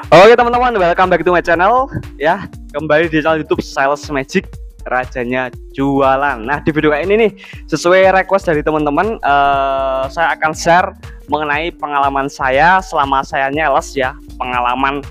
Oke teman-teman, welcome back to my channel ya. Kembali di channel YouTube Sales Magic, rajanya jualan. Nah, di video kali ini nih, sesuai request dari teman-teman, saya akan share mengenai pengalaman saya selama saya nyales ya. Pengalaman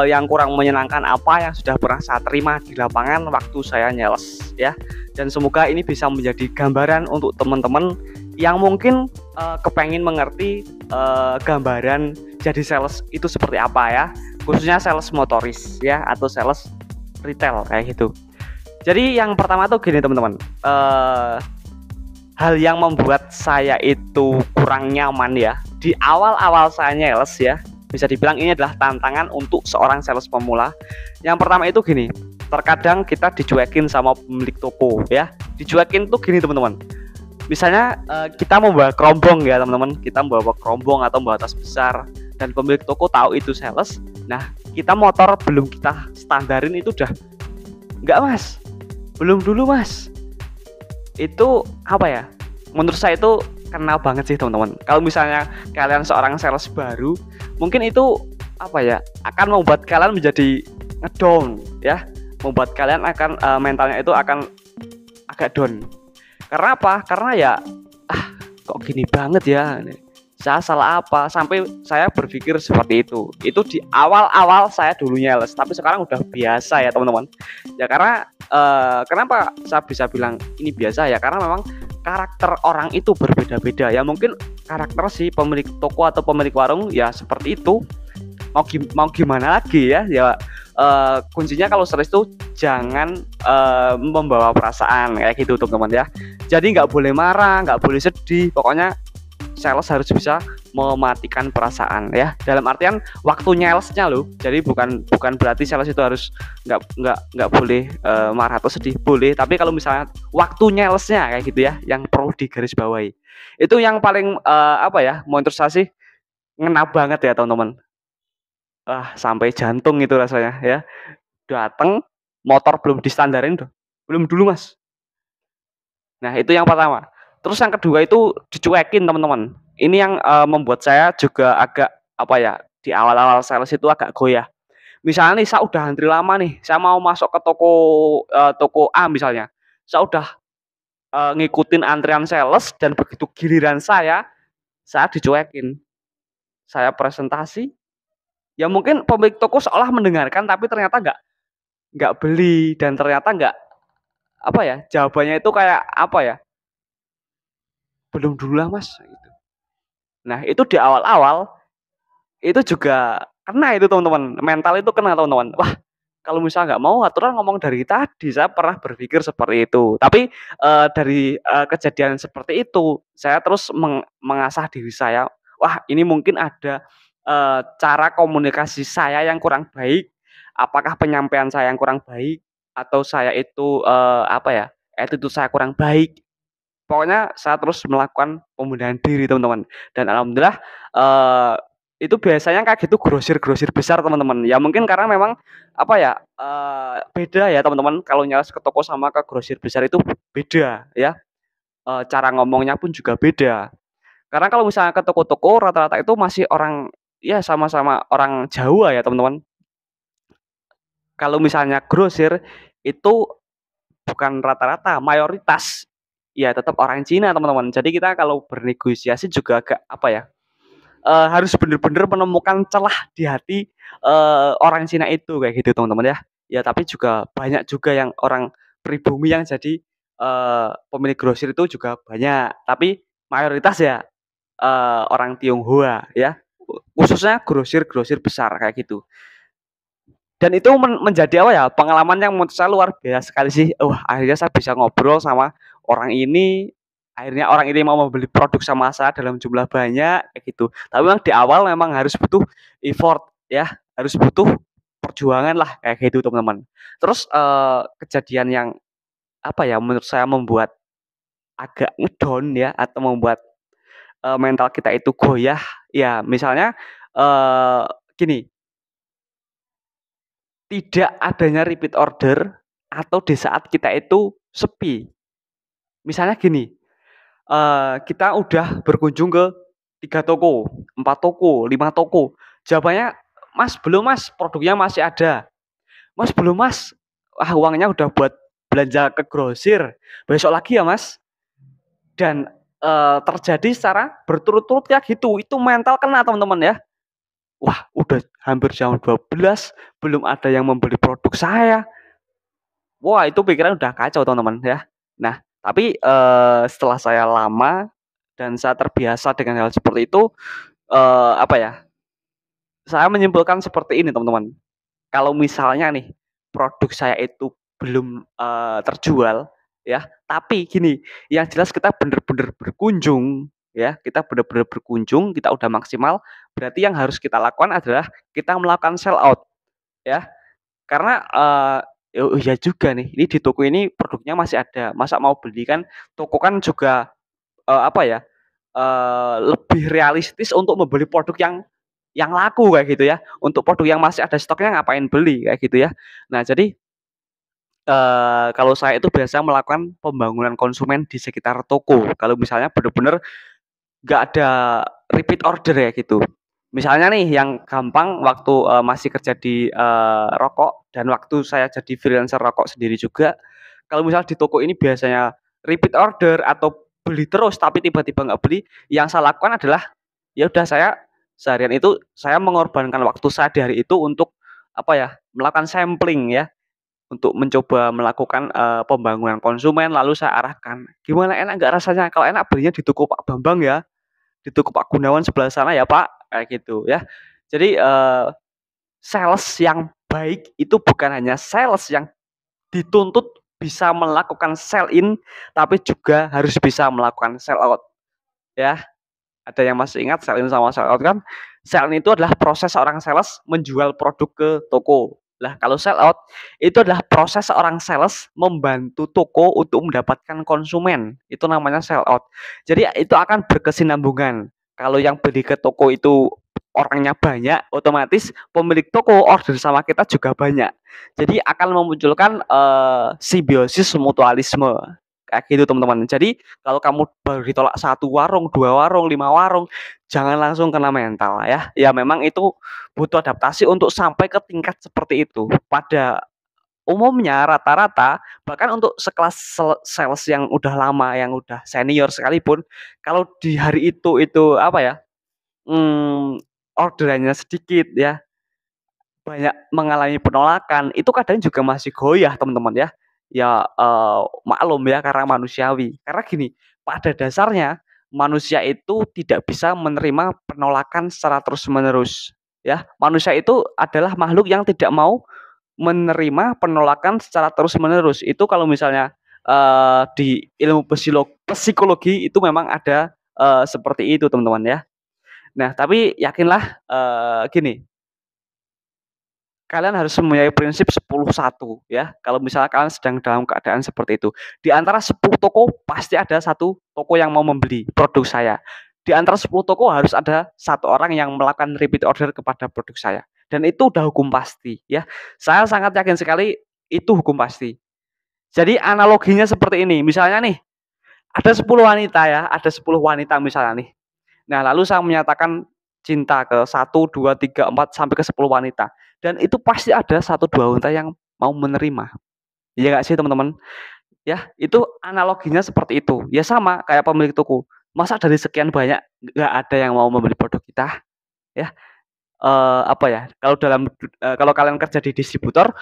yang kurang menyenangkan apa yang sudah pernah saya terima di lapangan waktu saya nyales ya. Dan semoga ini bisa menjadi gambaran untuk teman-teman yang mungkin kepengen mengerti gambaran jadi sales itu seperti apa ya, khususnya sales motoris ya, atau sales retail kayak gitu. Jadi yang pertama tuh gini teman-teman, hal yang membuat saya itu kurang nyaman ya di awal-awal saya sales ya, bisa dibilang ini adalah tantangan untuk seorang sales pemula. Yang pertama itu gini, terkadang kita dicuekin sama pemilik toko ya. Dicuekin tuh gini teman-teman, misalnya kita membawa kerombong ya teman-teman, kita membawa kerombong atau membawa tas besar, dan pemilik toko tahu itu sales. Nah, kita motor belum kita standarin itu udah, enggak mas, belum dulu mas. Itu apa ya, menurut saya itu kenal banget sih teman-teman. Kalau misalnya kalian seorang sales baru, mungkin itu apa ya, akan membuat kalian menjadi ngedown ya, membuat kalian akan mentalnya itu akan agak down. Karena apa? Karena ya kok gini banget ya, saya salah apa sampai saya berpikir seperti itu. Itu di awal-awal saya dulu nyales, tapi sekarang udah biasa ya teman-teman ya. Karena kenapa saya bisa bilang ini biasa ya, karena memang karakter orang itu berbeda-beda ya. Mungkin karakter si pemilik toko atau pemilik warung ya seperti itu, mau gimana lagi ya. Kuncinya kalau stres itu jangan membawa perasaan kayak gitu teman-teman ya. Jadi nggak boleh marah, nggak boleh sedih, pokoknya sales harus bisa mematikan perasaan ya, dalam artian waktu nyalesnya loh. Jadi bukan berarti sales itu harus nggak boleh marah atau sedih, boleh, tapi kalau misalnya waktu nyalesnya kayak gitu ya, yang perlu digarisbawahi itu yang paling apa ya, menurut saya sih ngena banget ya teman-teman. Sampai jantung itu rasanya ya. Dateng, motor belum distandarin tuh, belum dulu mas. Nah itu yang pertama. Terus yang kedua itu dicuekin teman-teman. Ini yang membuat saya juga agak apa ya, di awal-awal sales itu agak goyah. Misalnya nih saya udah antri lama nih, saya mau masuk ke toko A misalnya. Saya udah ngikutin antrian sales, dan begitu giliran saya dicuekin. Saya presentasi, ya mungkin pemilik toko seolah mendengarkan tapi ternyata nggak beli, dan ternyata nggak apa ya, jawabannya itu kayak apa ya, belum dulu lah mas gitu. Nah itu di awal-awal itu juga kena itu teman-teman, mental itu kena teman-teman. Wah, kalau misalnya nggak mau aturan ngomong dari tadi, saya pernah berpikir seperti itu. Tapi dari kejadian seperti itu saya terus mengasah diri saya. Wah, ini mungkin ada cara komunikasi saya yang kurang baik, apakah penyampaian saya yang kurang baik, atau saya itu apa ya, attitude saya kurang baik. Pokoknya saya terus melakukan pembenahan diri teman-teman, dan alhamdulillah eee, itu biasanya kayak gitu grosir-grosir besar teman-teman. Ya mungkin karena memang apa ya, beda ya teman-teman, kalau nyales ke toko sama ke grosir besar itu beda ya, cara ngomongnya pun juga beda. Karena kalau misalnya ke toko-toko rata-rata itu masih orang ya, sama-sama orang Jawa ya teman-teman. Kalau misalnya grosir itu bukan rata-rata, mayoritas ya tetap orang Cina teman-teman. Jadi kita kalau bernegosiasi juga agak apa ya, harus bener-bener menemukan celah di hati orang Cina itu kayak gitu teman-teman ya. Ya tapi juga banyak juga yang orang pribumi yang jadi pemilik grosir itu juga banyak, tapi mayoritas ya orang Tionghoa ya, khususnya grosir-grosir besar kayak gitu. Dan itu menjadi apa ya, pengalaman yang menurut saya luar biasa sekali sih. Wah, akhirnya saya bisa ngobrol sama orang ini, akhirnya orang ini mau membeli produk sama saya dalam jumlah banyak kayak gitu. Tapi memang di awal memang harus butuh effort ya, harus butuh perjuangan lah kayak gitu teman-teman. Terus kejadian yang apa ya, menurut saya membuat agak ngedown ya, atau membuat mental kita itu goyah ya, misalnya eee, gini, tidak adanya repeat order atau di saat kita itu sepi. Misalnya gini, kita udah berkunjung ke 3 toko, 4 toko, 5 toko, jawabannya "Mas, belum Mas, produknya masih ada." "Mas, belum Mas, ah uangnya udah buat belanja ke grosir, besok lagi ya Mas." Dan, terjadi secara berturut-turut kayak gitu, itu mental kena teman-teman ya. Wah, udah hampir jam 12 belum ada yang membeli produk saya. Wah, itu pikiran udah kacau teman-teman ya. Nah, tapi, setelah saya lama dan saya terbiasa dengan hal seperti itu, apa ya, saya menyimpulkan seperti ini teman-teman, kalau misalnya nih, produk saya itu belum, terjual ya, tapi gini, yang jelas kita bener-bener berkunjung ya, kita bener-bener berkunjung, kita udah maksimal, berarti yang harus kita lakukan adalah kita melakukan sell out ya. Karena, oh iya juga nih, ini di toko ini produknya masih ada, masa mau beli kan, toko kan juga, apa ya, lebih realistis untuk membeli produk yang laku kayak gitu ya. Untuk produk yang masih ada stoknya ngapain beli kayak gitu ya. Nah jadi, kalau saya itu biasa melakukan pembangunan konsumen di sekitar toko. Kalau misalnya bener-bener nggak ada repeat order ya gitu. Misalnya nih yang gampang waktu, masih kerja di, rokok dan waktu saya jadi freelancer rokok sendiri juga, kalau misal di toko ini biasanya repeat order atau beli terus tapi tiba-tiba nggak beli, yang saya lakukan adalah, ya udah saya seharian itu saya mengorbankan waktu saya di hari itu untuk, apa ya, melakukan sampling ya, untuk mencoba melakukan, pembangunan konsumen lalu saya arahkan, "Gimana enak nggak rasanya? Kalau enak belinya di toko Pak Bambang ya." Di toko Pak Gunawan sebelah sana ya Pak, kayak gitu ya. Jadi, sales yang baik itu bukan hanya sales yang dituntut bisa melakukan sell in, tapi juga harus bisa melakukan sell out ya. Ada yang masih ingat sell in sama sell out kan? Sell in itu adalah proses seorang sales menjual produk ke toko. Lah kalau sell out itu adalah proses seorang sales membantu toko untuk mendapatkan konsumen, itu namanya sell out. Jadi itu akan berkesinambungan. Kalau yang beli ke toko itu orangnya banyak, otomatis pemilik toko order sama kita juga banyak. Jadi akan memunculkan, simbiosis mutualisme, kayak gitu teman-teman. Jadi kalau kamu baru ditolak satu warung, 2 warung, 5 warung, jangan langsung kena mental ya. Ya memang itu butuh adaptasi untuk sampai ke tingkat seperti itu. Pada umumnya rata-rata bahkan untuk sekelas sales yang udah lama, yang udah senior sekalipun, kalau di hari itu apa ya, orderannya sedikit ya, banyak mengalami penolakan, itu kadang juga masih goyah teman-teman ya. Ya, maklum ya karena manusiawi. Karena gini, pada dasarnya manusia itu tidak bisa menerima penolakan secara terus-menerus, ya. Manusia itu adalah makhluk yang tidak mau menerima penolakan secara terus-menerus. Itu kalau misalnya, di ilmu psikologi itu memang ada, seperti itu teman-teman ya. Nah tapi yakinlah, gini, kalian harus mempunyai prinsip 10-1 ya, kalau misalnya kalian sedang dalam keadaan seperti itu. Di antara 10 toko pasti ada satu toko yang mau membeli produk saya. Di antara 10 toko harus ada satu orang yang melakukan repeat order kepada produk saya, dan itu udah hukum pasti ya. Saya sangat yakin sekali itu hukum pasti. Jadi analoginya seperti ini, misalnya nih, ada 10 wanita ya, ada 10 wanita misalnya nih. Nah, lalu saya menyatakan cinta ke 1, 2, 3, 4 sampai ke 10 wanita, dan itu pasti ada 1, 2 wanita yang mau menerima. Iya nggak sih teman-teman? Ya, itu analoginya seperti itu. Ya sama kayak pemilik toko, masa dari sekian banyak nggak ada yang mau membeli produk kita? Ya, apa ya, kalau kalian kerja di distributor,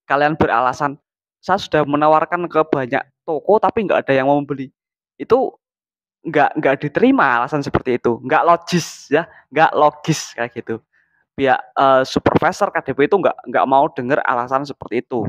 kalian beralasan, "Saya sudah menawarkan ke banyak toko tapi nggak ada yang mau membeli." Itu nggak diterima alasan seperti itu, nggak logis ya, nggak logis kayak gitu. Pihak, supervisor KDP itu nggak mau dengar alasan seperti itu.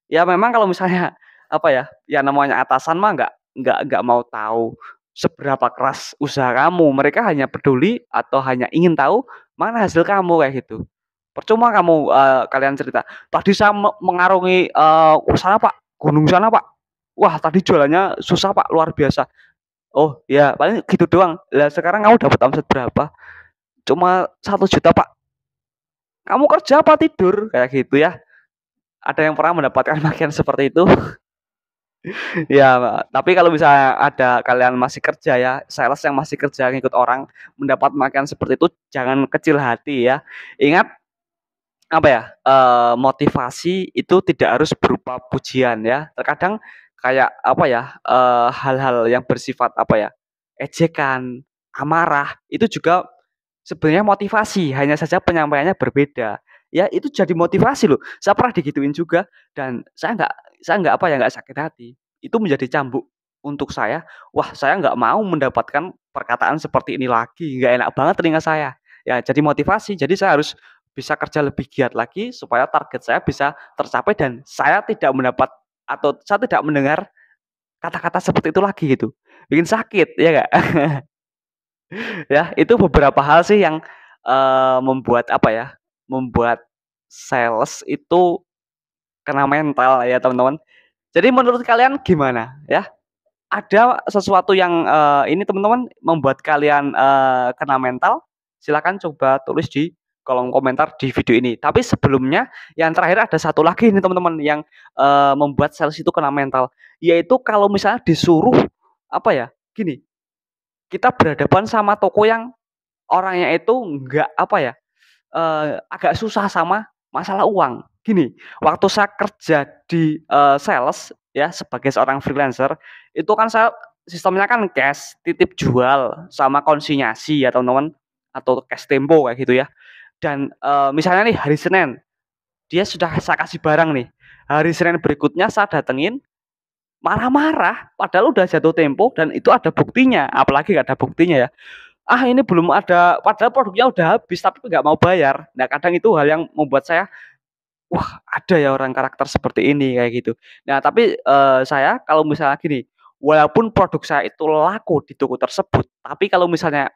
Ya memang kalau misalnya, apa ya, ya namanya atasan mah nggak mau tahu seberapa keras usaha kamu, mereka hanya peduli atau hanya ingin tahu mana hasil kamu kayak gitu. Percuma kamu, kalian cerita, "Tadi saya mengarungi, sana Pak, gunung sana Pak. Wah tadi jualannya susah Pak, luar biasa." Oh ya paling gitu doang. Lah sekarang kamu dapat omset berapa? Cuma 1 juta Pak. Kamu kerja apa tidur? Kayak gitu ya. Ada yang pernah mendapatkan makian seperti itu? Ya, tapi kalau misalnya ada kalian masih kerja ya, sales yang masih kerja ngikut orang mendapat makian seperti itu, jangan kecil hati ya. Ingat, apa ya, motivasi itu tidak harus berupa pujian ya. Terkadang kayak apa ya, hal-hal yang bersifat apa ya, ejekan, amarah, itu juga sebenarnya motivasi, hanya saja penyampaiannya berbeda. Ya itu jadi motivasi loh. Saya pernah digituin juga dan saya nggak apa ya, nggak sakit hati. Itu menjadi cambuk untuk saya, wah saya nggak mau mendapatkan perkataan seperti ini lagi, nggak enak banget telinga saya. Ya jadi motivasi, jadi saya harus bisa kerja lebih giat lagi supaya target saya bisa tercapai dan saya tidak mendapat atau saya tidak mendengar kata-kata seperti itu lagi gitu. Bikin sakit, ya nggak? Ya, itu beberapa hal sih yang, membuat apa ya, membuat sales itu kena mental ya teman-teman. Jadi menurut kalian gimana ya? Ada sesuatu yang, ini teman-teman membuat kalian, kena mental? Silakan coba tulis di kolom komentar di video ini. Tapi sebelumnya yang terakhir ada satu lagi nih teman-teman yang, membuat sales itu kena mental, yaitu kalau misalnya disuruh apa ya, gini, kita berhadapan sama toko yang orangnya itu nggak apa ya, agak susah sama masalah uang. Gini, waktu saya kerja di, sales ya sebagai seorang freelancer, itu kan saya sistemnya kan cash, titip jual, sama konsinyasi ya teman-teman, atau cash tempo kayak gitu ya. Dan, misalnya nih hari Senin, dia sudah saya kasih barang nih, hari Senin berikutnya saya datengin, marah-marah, padahal udah jatuh tempo dan itu ada buktinya, apalagi nggak ada buktinya ya. "Ah, ini belum ada," padahal produknya udah habis tapi nggak mau bayar. Nah, kadang itu hal yang membuat saya, "Wah, ada ya orang karakter seperti ini," kayak gitu. Nah, tapi, saya kalau misalnya gini, walaupun produk saya itu laku di toko tersebut, tapi kalau misalnya,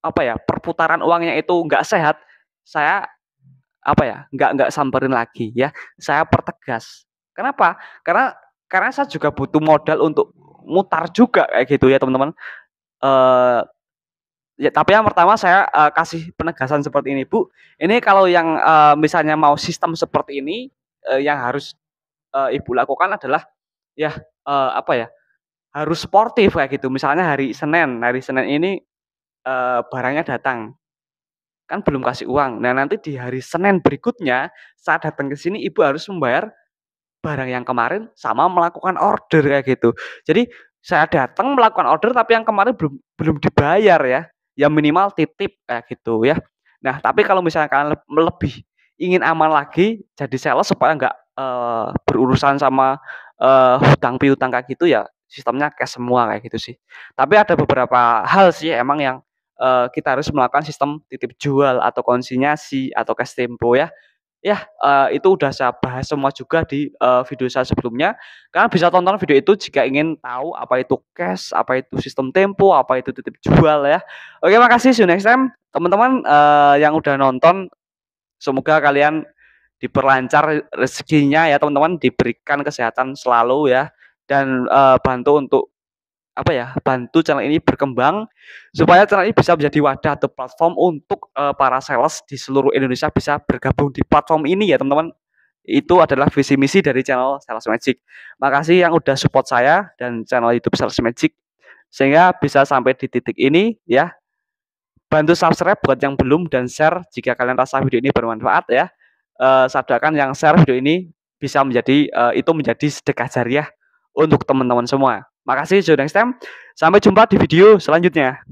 apa ya, perputaran uangnya itu nggak sehat, saya, apa ya, nggak samperin lagi ya, saya pertegas. Kenapa? Karena saya juga butuh modal untuk mutar juga kayak gitu ya, teman-teman. Eee Ya, tapi yang pertama saya, kasih penegasan seperti ini, "Bu, ini kalau yang, misalnya mau sistem seperti ini, yang harus, Ibu lakukan adalah ya, apa ya, harus sportif," kayak gitu. Misalnya hari Senin ini, barangnya datang, kan belum kasih uang. Nah, nanti di hari Senin berikutnya saat datang ke sini Ibu harus membayar barang yang kemarin sama melakukan order kayak gitu. Jadi saya datang melakukan order tapi yang kemarin belum belum dibayar ya, ya minimal titip kayak gitu ya. Nah tapi kalau misalnya kalian lebih ingin aman lagi jadi sales supaya nggak, berurusan sama, hutang piutang kayak gitu ya sistemnya cash semua kayak gitu sih. Tapi ada beberapa hal sih emang yang, kita harus melakukan sistem titip jual atau konsinyasi atau cash tempo ya. Ya, itu udah saya bahas semua juga di, video saya sebelumnya. Kalian bisa tonton video itu jika ingin tahu apa itu cash, apa itu sistem tempo, apa itu titip jual ya. Oke makasih, see you next time. Teman-teman, yang udah nonton, semoga kalian diperlancar rezekinya ya teman-teman, diberikan kesehatan selalu ya, dan, bantu untuk apa ya, bantu channel ini berkembang, supaya channel ini bisa menjadi wadah atau platform untuk, para sales di seluruh Indonesia bisa bergabung di platform ini ya teman-teman. Itu adalah visi misi dari channel Sales Magic. Makasih yang udah support saya dan channel YouTube Sales Magic, sehingga bisa sampai di titik ini ya. Bantu subscribe buat yang belum dan share jika kalian rasa video ini bermanfaat ya. Sadarkan yang share video ini bisa menjadi, itu menjadi sedekah jariah untuk teman-teman semua. Makasih, see you next time. Sampai jumpa di video selanjutnya.